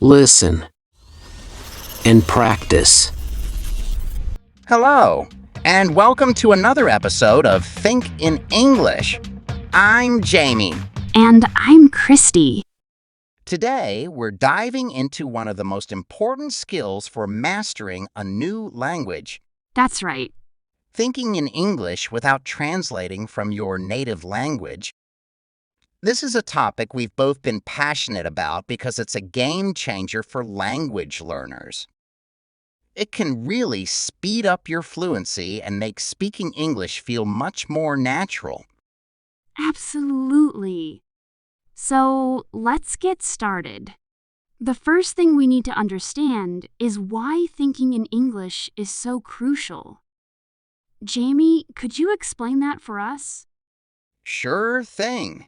listen, and practice. Hello, and welcome to another episode of Think in English. I'm Jamie. And I'm Christy. Today, we're diving into one of the most important skills for mastering a new language. That's right. Thinking in English without translating from your native language. This is a topic we've both been passionate about because it's a game changer for language learners. It can really speed up your fluency and make speaking English feel much more natural. Absolutely. So let's get started. The first thing we need to understand is why thinking in English is so crucial. Jamie, could you explain that for us? Sure thing.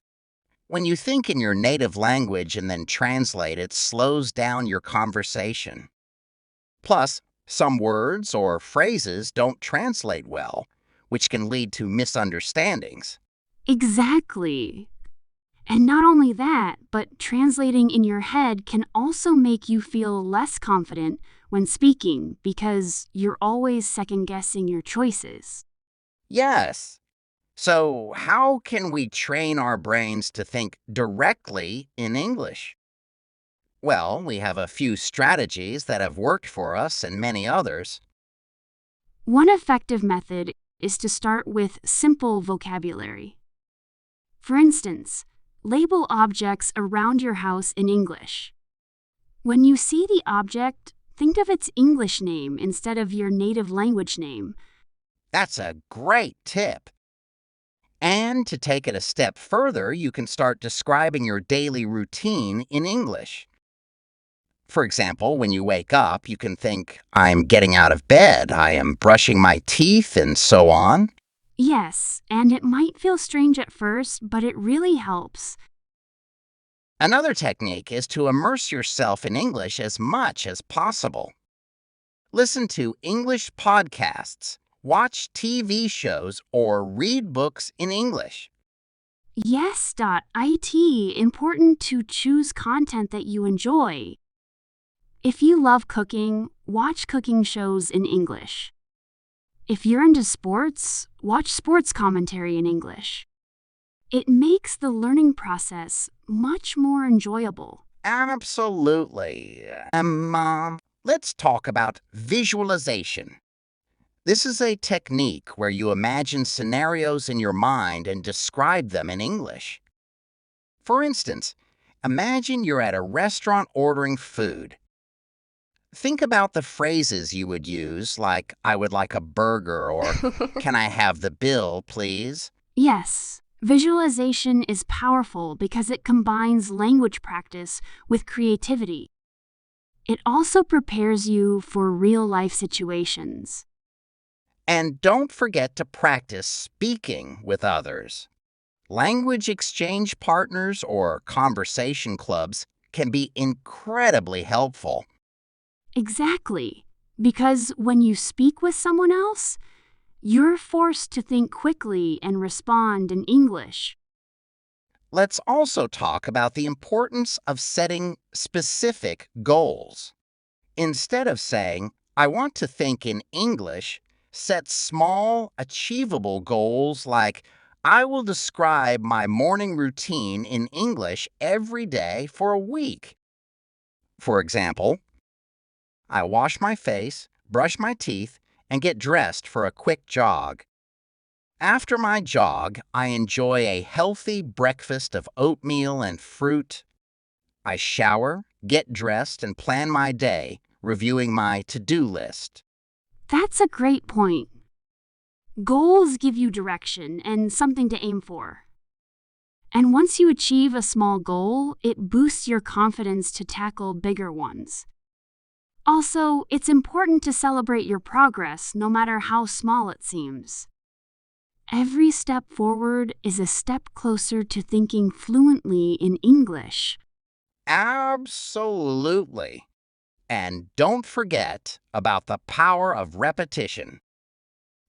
When you think in your native language and then translate, it slows down your conversation. Plus, some words or phrases don't translate well, which can lead to misunderstandings. Exactly. And not only that, but translating in your head can also make you feel less confident when speaking because you're always second-guessing your choices. Yes. So, how can we train our brains to think directly in English? Well, we have a few strategies that have worked for us and many others. One effective method is to start with simple vocabulary. For instance, label objects around your house in English. When you see the object, think of its English name instead of your native language name. That's a great tip. And to take it a step further, you can start describing your daily routine in English. For example, when you wake up, you can think, I'm getting out of bed, I am brushing my teeth, and so on. Yes, and it might feel strange at first, but it really helps. Another technique is to immerse yourself in English as much as possible. Listen to English podcasts, watch TV shows, or read books in English. Yes.it, important to choose content that you enjoy. If you love cooking, watch cooking shows in English. If you're into sports, watch sports commentary in English. It makes the learning process much more enjoyable. Absolutely. Let's talk about visualization. This is a technique where you imagine scenarios in your mind and describe them in English. For instance, imagine you're at a restaurant ordering food. Think about the phrases you would use, like, I would like a burger, or can I have the bill, please? Yes, visualization is powerful because it combines language practice with creativity. It also prepares you for real-life situations. And don't forget to practice speaking with others. Language exchange partners or conversation clubs can be incredibly helpful. Exactly, because when you speak with someone else, you're forced to think quickly and respond in English. Let's also talk about the importance of setting specific goals. Instead of saying, I want to think in English, set small, achievable goals like, I will describe my morning routine in English every day for a week. For example, I wash my face, brush my teeth, and get dressed for a quick jog. After my jog, I enjoy a healthy breakfast of oatmeal and fruit. I shower, get dressed, and plan my day, reviewing my to-do list. That's a great point. Goals give you direction and something to aim for. And once you achieve a small goal, it boosts your confidence to tackle bigger ones. Also, it's important to celebrate your progress, no matter how small it seems. Every step forward is a step closer to thinking fluently in English. Absolutely. And don't forget about the power of repetition.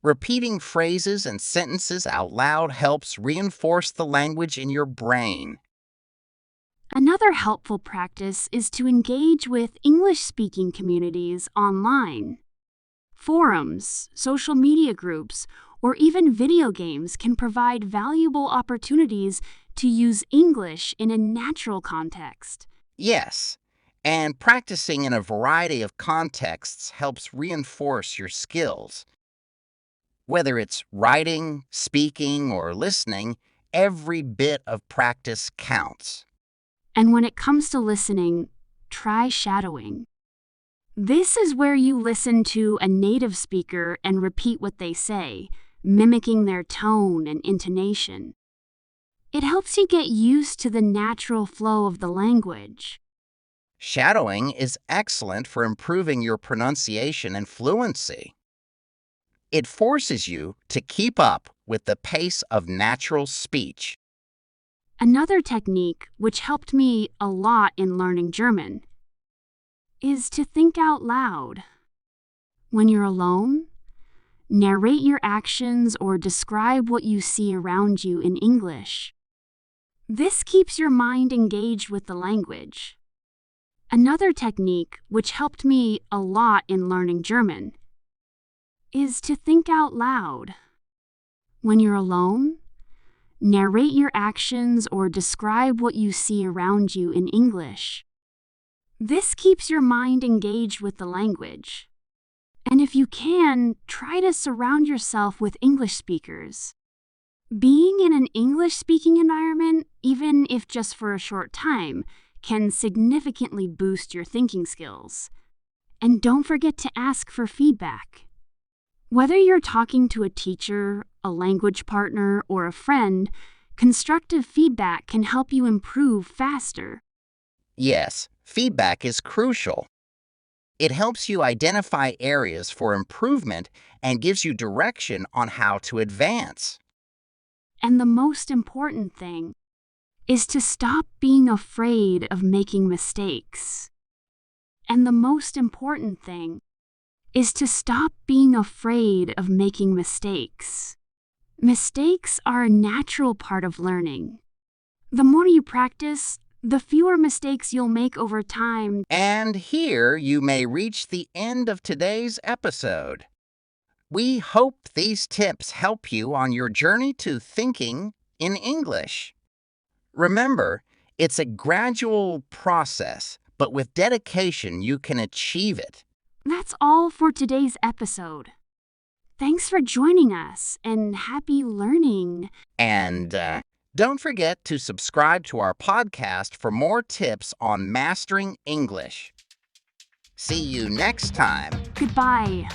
Repeating phrases and sentences out loud helps reinforce the language in your brain. Another helpful practice is to engage with English-speaking communities online. Forums, social media groups, or even video games can provide valuable opportunities to use English in a natural context. Yes, and practicing in a variety of contexts helps reinforce your skills. Whether it's writing, speaking, or listening, every bit of practice counts. And when it comes to listening, try shadowing. This is where you listen to a native speaker and repeat what they say, mimicking their tone and intonation. It helps you get used to the natural flow of the language. Shadowing is excellent for improving your pronunciation and fluency. It forces you to keep up with the pace of natural speech. Another technique, which helped me a lot in learning German, is to think out loud. When you're alone, narrate your actions or describe what you see around you in English. This keeps your mind engaged with the language. Another technique, which helped me a lot in learning German, is to think out loud. When you're alone, narrate your actions or describe what you see around you in English. This keeps your mind engaged with the language. And if you can, try to surround yourself with English speakers. Being in an English-speaking environment, even if just for a short time, can significantly boost your thinking skills. And don't forget to ask for feedback. Whether you're talking to a teacher, a language partner, or a friend, constructive feedback can help you improve faster. Yes, feedback is crucial. It helps you identify areas for improvement and gives you direction on how to advance. And the most important thing is to stop being afraid of making mistakes. And the most important thing is to stop being afraid of making mistakes. Mistakes are a natural part of learning. The more you practice, the fewer mistakes you'll make over time. And here you may reach the end of today's episode. We hope these tips help you on your journey to thinking in English. Remember, it's a gradual process, but with dedication you can achieve it. That's all for today's episode. Thanks for joining us, and happy learning. And don't forget to subscribe to our podcast for more tips on mastering English. See you next time. Goodbye.